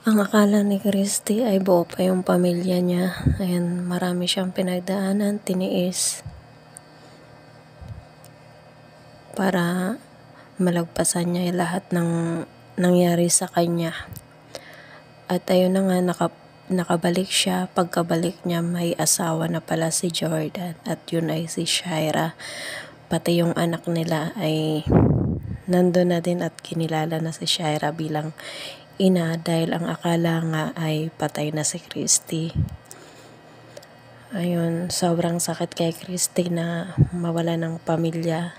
Ang akala ni Christy ay buo pa yung pamilya niya. Ayan, marami siyang pinagdaanan, tiniis. Para malagpasan niya yung lahat ng nangyari sa kanya. At ayun na nga, nakabalik siya. Pagkabalik niya, may asawa na pala si Jordan. At yun ay si Shaira. Pati yung anak nila ay nandun na din at kinilala na si Shaira bilang ina dahil ang akala nga ay patay na si Christy. Ayun, sobrang sakit kay Christy na mawala ng pamilya.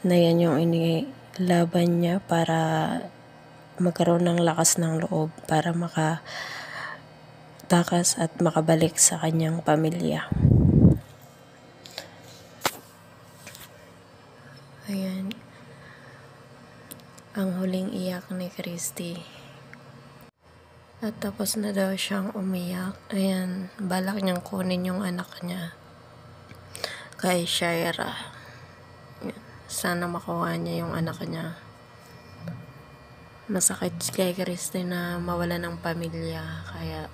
Na yan yung inilaban niya para magkaroon ng lakas ng loob para makatakas at makabalik sa kanyang pamilya. Ayan, ang huling iyak ni Christy. At tapos na daw siyang umiyak. Ayan, balak niyang kunin yung anak niya kay Shaira. Sana makuha niya yung anak niya. Masakit kay Christy na mawala ng pamilya. Kaya,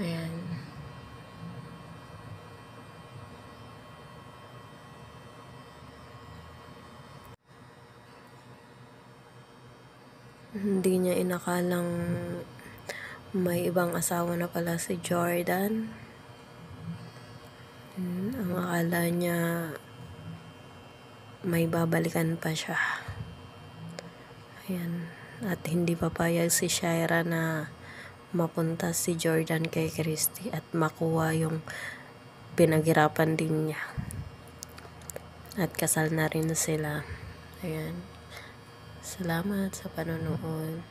ayan. Hindi niya inakalang may ibang asawa na pala si Jordan. Ang akala niya may babalikan pa siya. Ayan. At hindi papayag si Shaira na mapunta si Jordan kay Christy at makuha yung pinaghirapan din niya. At kasal na rin sila. Ayan. Salamat sa panonood.